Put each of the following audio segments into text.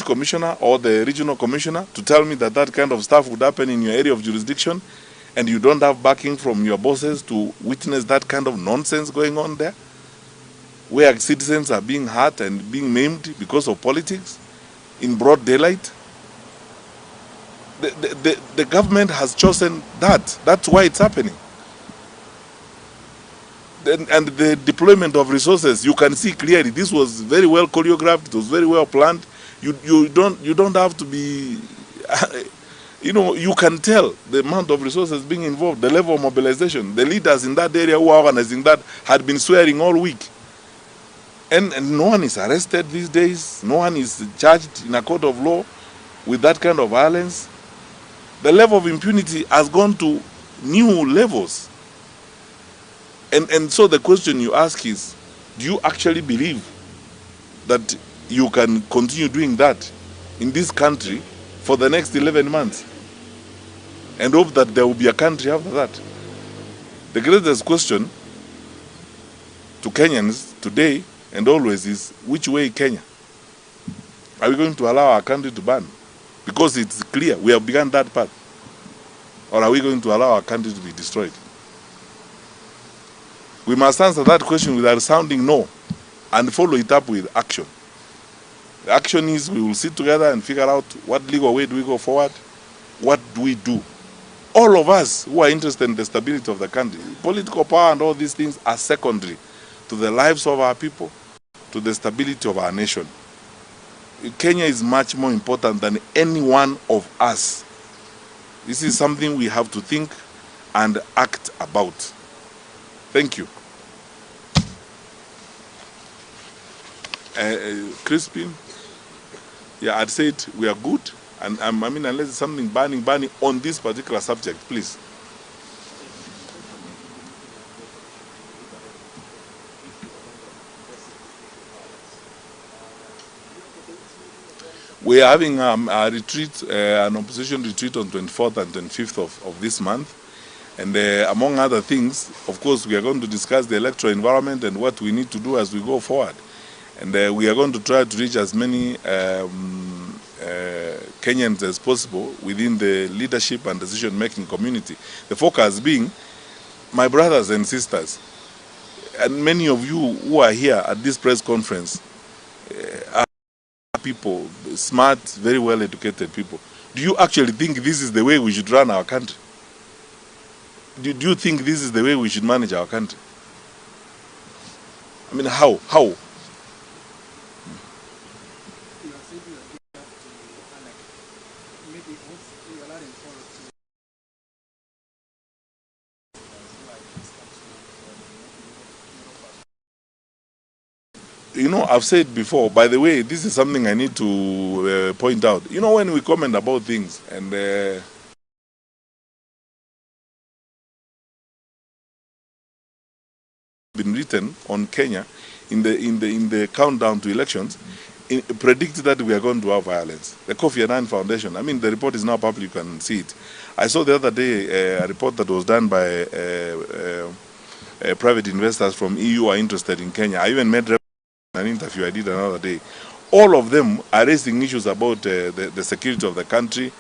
county commissioner or the regional commissioner to tell me that that kind of stuff would happen in your area of jurisdiction, and you don't have backing from your bosses to witness that kind of nonsense going on there, where citizens are being hurt and being maimed because of politics in broad daylight. The government has chosen that. That's why it's happening. And the deployment of resources, you can see clearly this was very well choreographed. It was very well planned. You don't have to be you can tell the amount of resources being involved, the level of mobilization. The leaders in that area who are organizing that had been swearing all week. And no one is arrested these days. No one is charged in a court of law with that kind of violence. The level of impunity has gone to new levels. And so the question you ask is, do you actually believe that you can continue doing that in this country for the next 11 months and hope that there will be a country after that? The greatest question to Kenyans today and always is, which way Kenya? Are we going to allow our country to burn? Because it's clear, we have begun that path. Or are we going to allow our country to be destroyed? We must answer that question with a resounding no and follow it up with action. The action is we will sit together and figure out what legal way do we go forward, what do we do. All of us who are interested in the stability of the country, political power and all these things are secondary to the lives of our people, to the stability of our nation. Kenya is much more important than any one of us. This is something we have to think and act about. Thank you. Crispin, yeah, I'd say we are good. And I mean, unless it's something burning on this particular subject, please. We are having a retreat, an opposition retreat on 24th and 25th of this month. And among other things, of course, we are going to discuss the electoral environment and what we need to do as we go forward. And we are going to try to reach as many Kenyans as possible within the leadership and decision-making community. The focus being my brothers and sisters, and many of you who are here at this press conference are people, smart, very well-educated people. Do you actually think this is the way we should run our country? Do you think this is the way we should manage our country? I mean, how? You know, I've said before, by the way, this is something I need to point out. You know, when we comment about things and been written on Kenya in the countdown to elections, predicted that we are going to have violence. The Kofi Annan Foundation, I mean, the report is now public, you can see it. I saw the other day a report that was done by private investors from EU are interested in Kenya. I even made an interview I did another day. All of them are raising issues about the security of the country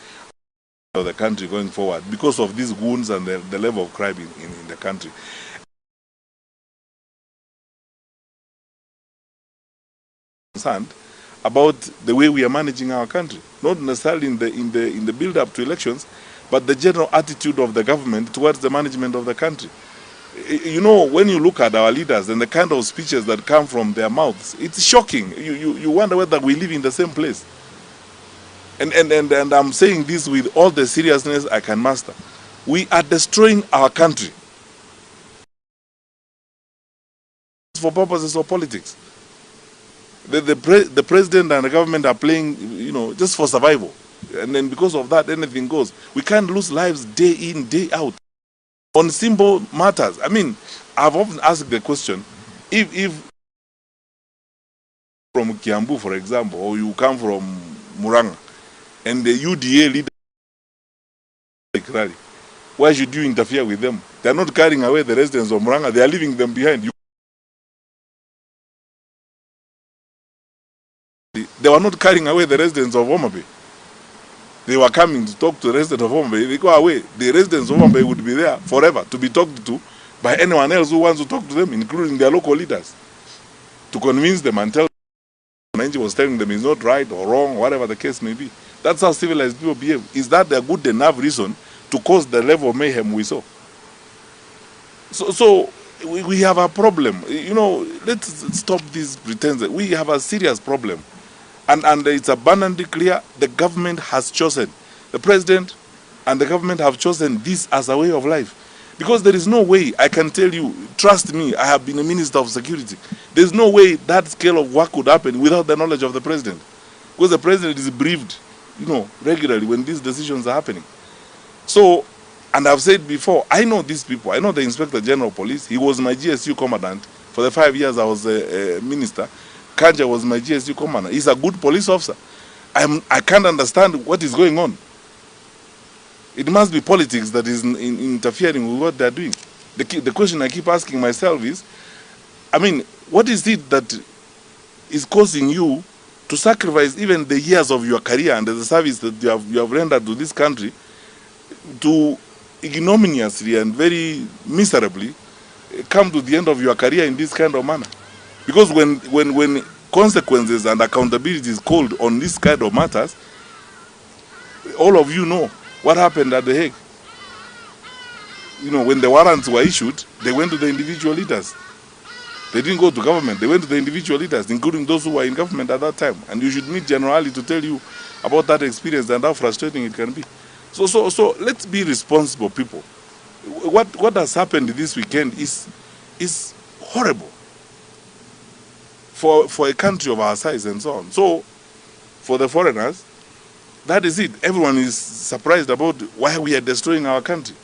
going forward because of these wounds and the level of crime in the country. Concerned about the way we are managing our country, not necessarily in the build-up to elections, but the general attitude of the government towards the management of the country. You know, when you look at our leaders and the kind of speeches that come from their mouths, it's shocking. You wonder whether we live in the same place. And I'm saying this with all the seriousness I can master. We are destroying our country for purposes of politics. The president and the government are playing, you know, just for survival. And then because of that, anything goes. We can't lose lives day in, day out on simple matters. I mean, I've often asked the question, if from Kiambu, for example, or you come from Muranga, and the UDA leader, why should you interfere with them? They're not carrying away the residents of Muranga, they are leaving them behind. They were not carrying away the residents of Homa Bay. They were coming to talk to the residents of Homa Bay. They go away. The residents of Homa Bay would be there forever to be talked to by anyone else who wants to talk to them, including their local leaders, to convince them and tell them Nanji was telling them is not right or wrong, whatever the case may be. That's how civilized people behave. Is that a good enough reason to cause the level of mayhem we saw? So we have a problem. You know, let's stop this pretense. We have a serious problem. And it's abundantly clear the government has chosen, the president and the government have chosen this as a way of life. Because there is no way, I can tell you, trust me, I have been a minister of security. There's no way that scale of work could happen without the knowledge of the president. Because the president is briefed, you know, regularly when these decisions are happening. So, and I've said before, I know these people. I know the Inspector General of Police. He was my GSU commandant for the 5 years I was a minister. Kanja was my GSU commander. He's a good police officer. I can't understand what is going on. It must be politics that is interfering with what they're doing. The question I keep asking myself is, I mean, what is it that is causing you to sacrifice even the years of your career and the service that you have rendered to this country to ignominiously and very miserably come to the end of your career in this kind of manner? Because when consequences and accountability is called on this kind of matters, all of you know what happened at The Hague. You know, when the warrants were issued, they went to the individual leaders. They didn't go to government. They went to the individual leaders, including those who were in government at that time. And you should meet General Ali to tell you about that experience and how frustrating it can be. So let's be responsible people. What has happened this weekend is horrible for a country of our size and so on. So for the foreigners, that is it. Everyone is surprised about why we are destroying our country.